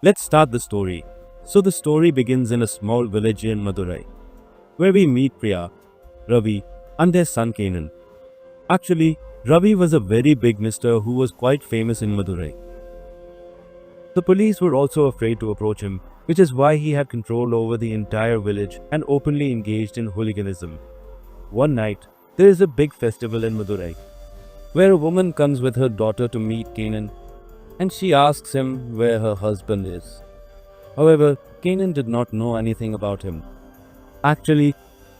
Let's start the story. So the story begins in a small village in Madurai, where we meet Priya, Ravi, and their son Kanan. Actually, Ravi was a very big mister who was quite famous in Madurai. The police were also afraid to approach him, which is why he had control over the entire village and openly engaged in hooliganism. One night, there is a big festival in Madurai, where a woman comes with her daughter to meet Kanan, and she asks him where her husband is. However, Kanan did not know anything about him. Actually,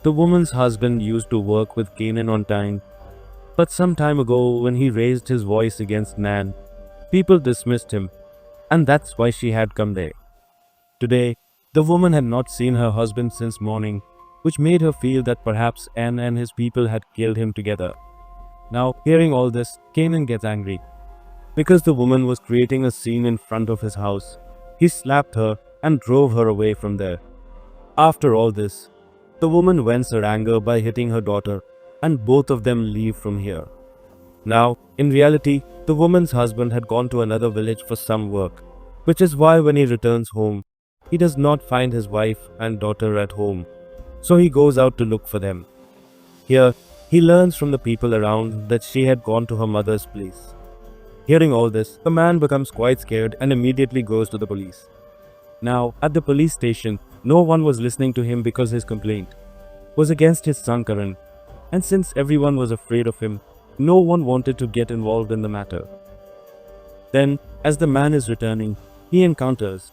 the woman's husband used to work with Kanan on time, but some time ago when he raised his voice against Nan, people dismissed him, and that's why she had come there. Today, the woman had not seen her husband since morning, which made her feel that perhaps Anne and his people had killed him together. Now, hearing all this, Kanan gets angry. Because the woman was creating a scene in front of his house, he slapped her and drove her away from there. After all this, the woman vents her anger by hitting her daughter, and both of them leave from here. Now, in reality, the woman's husband had gone to another village for some work, which is why when he returns home, he does not find his wife and daughter at home, so he goes out to look for them. Here, he learns from the people around that she had gone to her mother's place. Hearing all this, the man becomes quite scared and immediately goes to the police. Now, at the police station, no one was listening to him because his complaint was against his son Karan, and since everyone was afraid of him, no one wanted to get involved in the matter. Then, as the man is returning, he encounters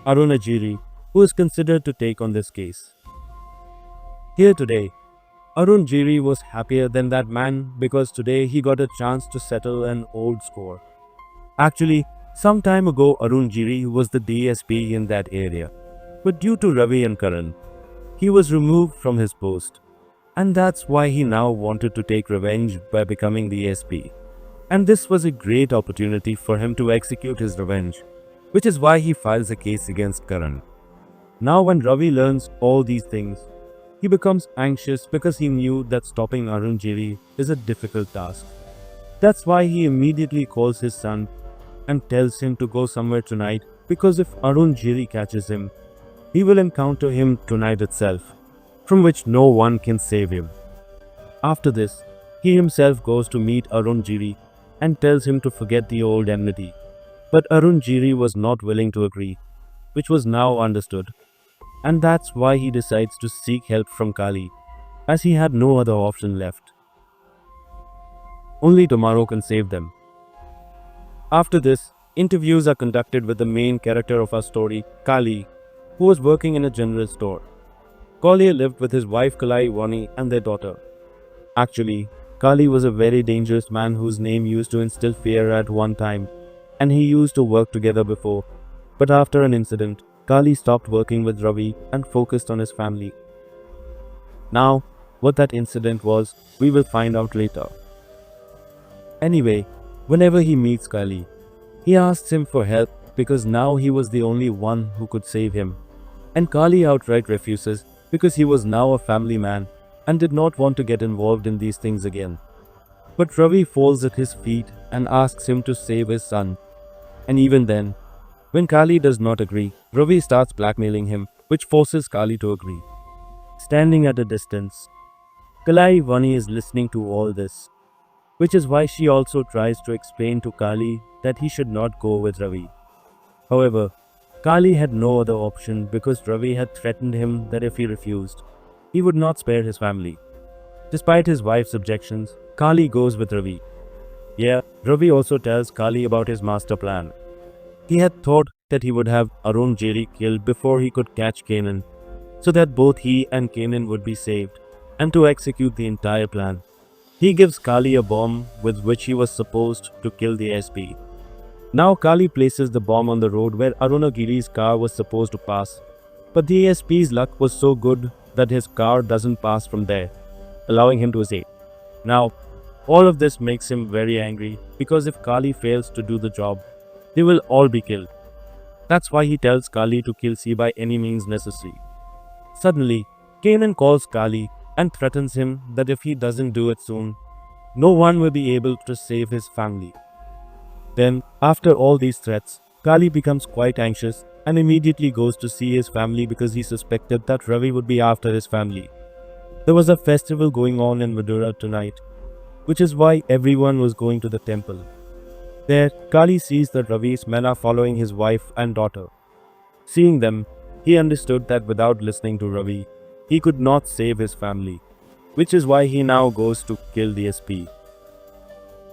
Arunagiri, who is considered to take on this case. Here today, Arun Giri was happier than that man because today he got a chance to settle an old score. Actually, some time ago Arun Giri was the DSP in that area, but due to Ravi and Karan, he was removed from his post, and that's why he now wanted to take revenge by becoming the SP. And this was a great opportunity for him to execute his revenge, which is why he files a case against Karan. Now when Ravi learns all these things, he becomes anxious because he knew that stopping Arun Giri is a difficult task. That's why he immediately calls his son and tells him to go somewhere tonight, because if Arun Giri catches him, he will encounter him tonight itself, from which no one can save him. After this, he himself goes to meet Arun Giri and tells him to forget the old enmity. But Arun Giri was not willing to agree, which was now understood. And that's why he decides to seek help from Kali, as he had no other option left. Only tomorrow can save them. After this, interviews are conducted with the main character of our story, Kali, who was working in a general store. Kali lived with his wife Kalai Vani and their daughter. Actually, Kali was a very dangerous man whose name used to instill fear at one time, and he used to work together before. But after an incident, Kali stopped working with Ravi and focused on his family. Now, what that incident was, we will find out later. Anyway, whenever he meets Kali, he asks him for help because now he was the only one who could save him. And Kali outright refuses because he was now a family man and did not want to get involved in these things again. But Ravi falls at his feet and asks him to save his son. And even then, when Kali does not agree, Ravi starts blackmailing him, which forces Kali to agree. Standing at a distance, Kalai Vani is listening to all this, which is why she also tries to explain to Kali that he should not go with Ravi. However, Kali had no other option because Ravi had threatened him that if he refused, he would not spare his family. Despite his wife's objections, Kali goes with Ravi. Yeah, Ravi also tells Kali about his master plan. He had thought that he would have Arun Giri killed before he could catch Kanan, so that both he and Kanan would be saved, and to execute the entire plan, he gives Kali a bomb with which he was supposed to kill the SP. Now Kali places the bomb on the road where Arunagiri's car was supposed to pass, but the SP's luck was so good that his car doesn't pass from there, allowing him to escape. Now, all of this makes him very angry because if Kali fails to do the job, they will all be killed. That's why he tells Kali to kill C by any means necessary. Suddenly, Kanan calls Kali and threatens him that if he doesn't do it soon, no one will be able to save his family. Then, after all these threats, Kali becomes quite anxious and immediately goes to see his family because he suspected that Ravi would be after his family. There was a festival going on in Madura tonight, which is why everyone was going to the temple. There, Kali sees that Ravi's men are following his wife and daughter. Seeing them, he understood that without listening to Ravi, he could not save his family, which is why he now goes to kill the SP.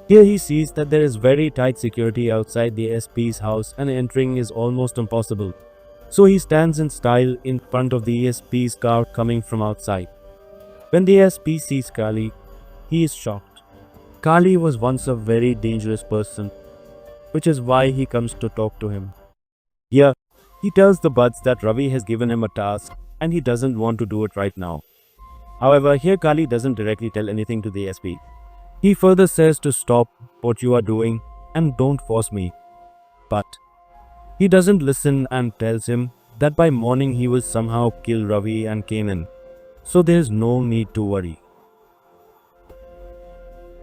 Here he sees that there is very tight security outside the SP's house and entering is almost impossible. So he stands in style in front of the SP's car coming from outside. When the SP sees Kali, he is shocked. Kali was once a very dangerous person, which is why he comes to talk to him. Here, he tells the buds that Ravi has given him a task and he doesn't want to do it right now. However, here Kali doesn't directly tell anything to the SP. He further says to stop what you are doing and don't force me. But he doesn't listen and tells him that by morning he will somehow kill Ravi and Kanan. So there's no need to worry.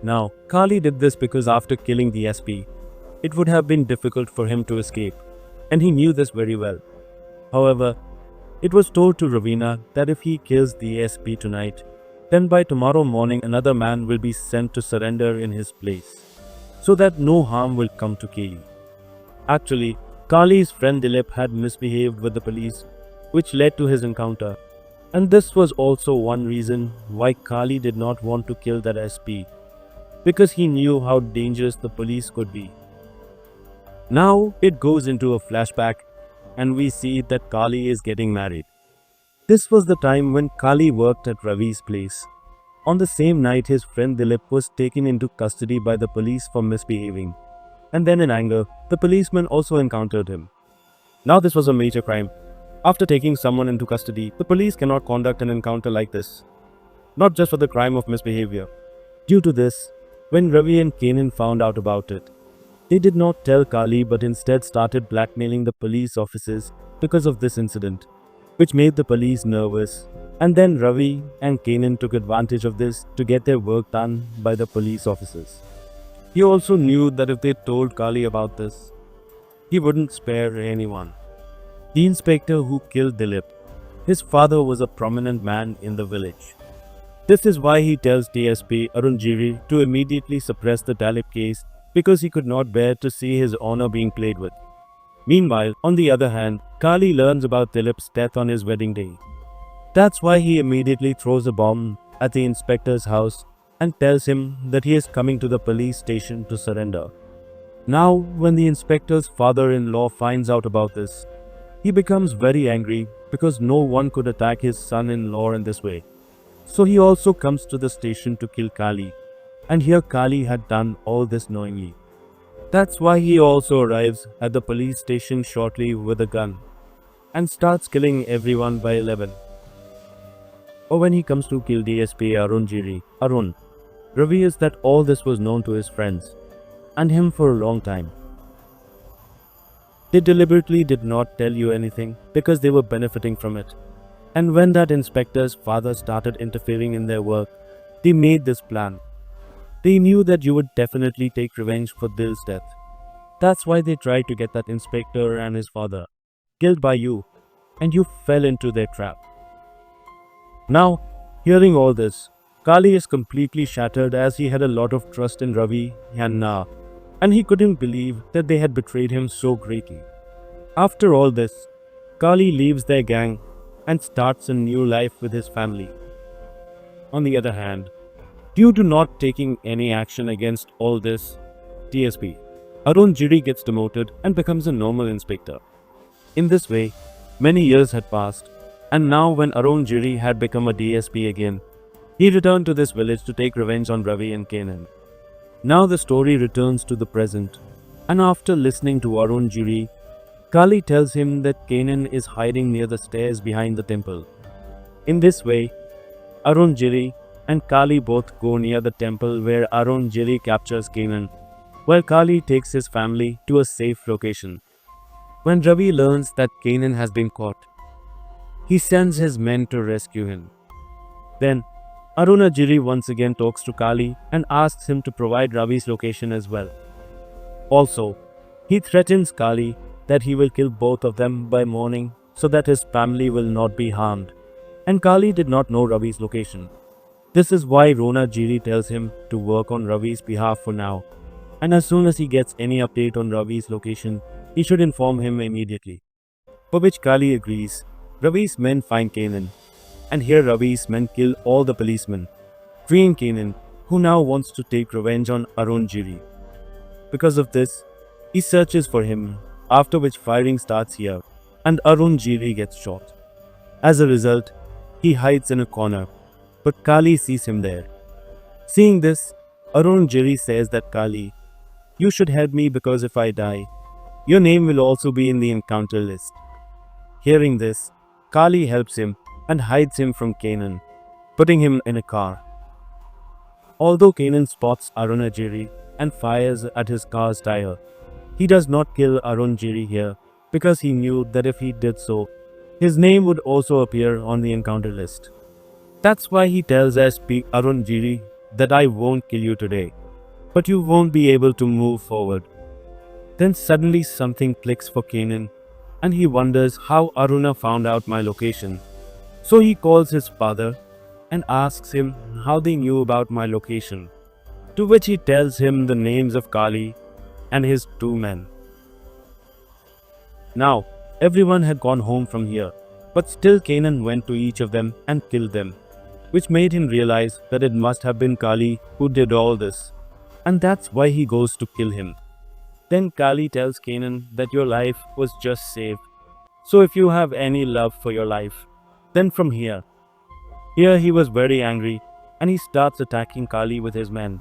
Now, Kali did this because after killing the SP, it would have been difficult for him to escape, and he knew this very well. However, it was told to Ravina that if he kills the SP tonight, then by tomorrow morning another man will be sent to surrender in his place, so that no harm will come to Kali. Actually, Kali's friend Dilip had misbehaved with the police, which led to his encounter, and this was also one reason why Kali did not want to kill that SP, because he knew how dangerous the police could be. Now it goes into a flashback and we see that Kali is getting married. This was the time when Kali worked at Ravi's place. On the same night, his friend Dilip was taken into custody by the police for misbehaving. And then in anger, the policeman also encountered him. Now this was a major crime. After taking someone into custody, the police cannot conduct an encounter like this. Not just for the crime of misbehavior. Due to this, when Ravi and Kanan found out about it, they did not tell Kali but instead started blackmailing the police officers because of this incident, which made the police nervous. And then Ravi and Kanan took advantage of this to get their work done by the police officers. He also knew that if they told Kali about this, he wouldn't spare anyone. The inspector who killed Dilip, his father was a prominent man in the village. This is why he tells DSP Arun Giri to immediately suppress the Dilip case because he could not bear to see his honor being played with. Meanwhile, on the other hand, Kali learns about Dilip's death on his wedding day. That's why he immediately throws a bomb at the inspector's house and tells him that he is coming to the police station to surrender. Now, when the inspector's father-in-law finds out about this, he becomes very angry because no one could attack his son-in-law in this way. So he also comes to the station to kill Kali. And here Kali had done all this knowingly. That's why he also arrives at the police station shortly with a gun and starts killing everyone by 11. Or when he comes to kill DSP Arun Giri, Arun reveals that all this was known to his friends and him for a long time. They deliberately did not tell you anything because they were benefiting from it. And when that inspector's father started interfering in their work, they made this plan. They knew that you would definitely take revenge for Dil's death. That's why they tried to get that inspector and his father killed by you, and you fell into their trap. Now, hearing all this, Kali is completely shattered as he had a lot of trust in Ravi and Na, and he couldn't believe that they had betrayed him so greatly. After all this, Kali leaves their gang and starts a new life with his family. On the other hand, due to not taking any action against all this, TSP, Arun Giri gets demoted and becomes a normal inspector. In this way, many years had passed, and now when Arun Giri had become a DSP again, he returned to this village to take revenge on Ravi and Kanan. Now the story returns to the present, and after listening to Arun Giri, Kali tells him that Kanan is hiding near the stairs behind the temple. In this way, Arun Giri and Kali both go near the temple where Arun Giri captures Kanan, while Kali takes his family to a safe location. When Ravi learns that Kanan has been caught, he sends his men to rescue him. Then, Arun Giri once again talks to Kali and asks him to provide Ravi's location as well. Also, he threatens Kali that he will kill both of them by morning so that his family will not be harmed. And Kali did not know Ravi's location. This is why Rona Giri tells him to work on Ravi's behalf for now. And as soon as he gets any update on Ravi's location, he should inform him immediately. For which Kali agrees. Ravi's men find Kanan. And here Ravi's men kill all the policemen, freeing Kanan, who now wants to take revenge on Arun Giri. Because of this, he searches for him, after which firing starts here, and Arun Giri gets shot. As a result, he hides in a corner, but Kali sees him there. Seeing this, Arun Giri says that Kali, you should help me because if I die, your name will also be in the encounter list. Hearing this, Kali helps him and hides him from Kanan, putting him in a car. Although Kanan spots Arun Giri and fires at his car's tire, he does not kill Arun Giri here because he knew that if he did so, his name would also appear on the encounter list. That's why he tells SP Arun Giri that I won't kill you today, but you won't be able to move forward. Then suddenly something clicks for Kanan and he wonders how Aruna found out my location. So he calls his father and asks him how they knew about my location, to which he tells him the names of Kali and his 2 men. Now, everyone had gone home from here, but still Kanan went to each of them and killed them, which made him realize that it must have been Kali who did all this, and that's why he goes to kill him. Then Kali tells Kanan that your life was just saved, so if you have any love for your life, then from here. Here he was very angry and he starts attacking Kali with his men.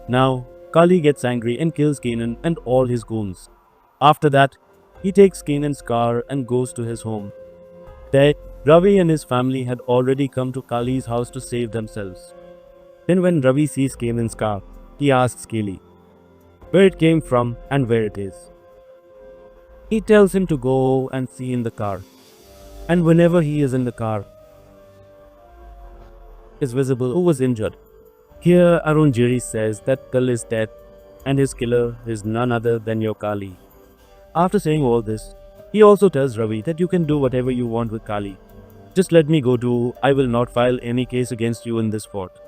Now, Kali gets angry and kills Kanan and all his goons. After that, he takes Kanan's car and goes to his home. There, Ravi and his family had already come to Kali's house to save themselves. Then when Ravi sees Kanan's car, he asks Kali where it came from and where it is. He tells him to go and see in the car. And whenever he is in the car, is visible who was injured. Here Arun Giri says that Kal is dead and his killer is none other than your Kali. After saying all this, he also tells Ravi that you can do whatever you want with Kali. Just let me go too, I will not file any case against you in this fort.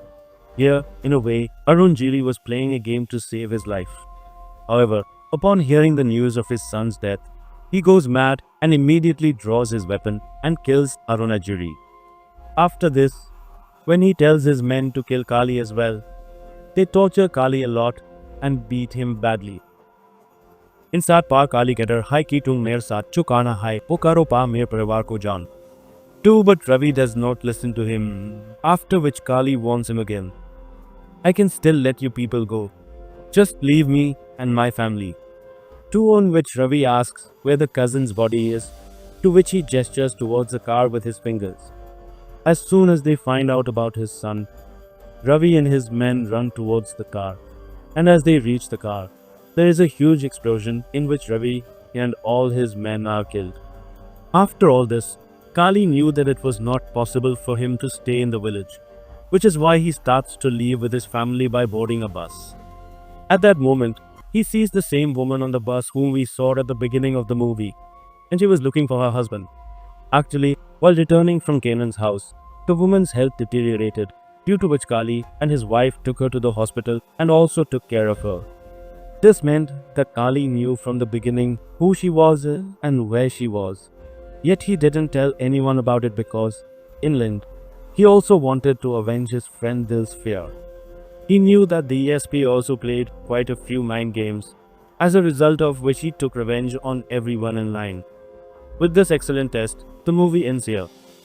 Here, in a way, Arun Giri was playing a game to save his life. However, upon hearing the news of his son's death, he goes mad and immediately draws his weapon and kills Arun Giri. After this, when he tells his men to kill Kali as well, they torture Kali a lot and beat him badly. In साथ पा काली कहकर हाय की तुम मेरे साथ चुकाना है पुकारो पा मेरे परिवार को जान. But Ravi does not listen to him, after which Kali warns him again. I can still let you people go. Just leave me and my family. On which Ravi asks where the cousin's body is, to which he gestures towards the car with his fingers. As soon as they find out about his son, Ravi and his men run towards the car, and as they reach the car, there is a huge explosion in which Ravi and all his men are killed. After all this, Kali knew that it was not possible for him to stay in the village, which is why he starts to leave with his family by boarding a bus. At that moment, he sees the same woman on the bus whom we saw at the beginning of the movie, and she was looking for her husband. Actually, while returning from Kanan's house, the woman's health deteriorated, due to which Kali and his wife took her to the hospital and also took care of her. This meant that Kali knew from the beginning who she was and where she was. Yet he didn't tell anyone about it because, inland, he also wanted to avenge his friend Dil's fear. He knew that the ESP also played quite a few mind games, as a result of which he took revenge on everyone in line. With this excellent test, the movie ends here.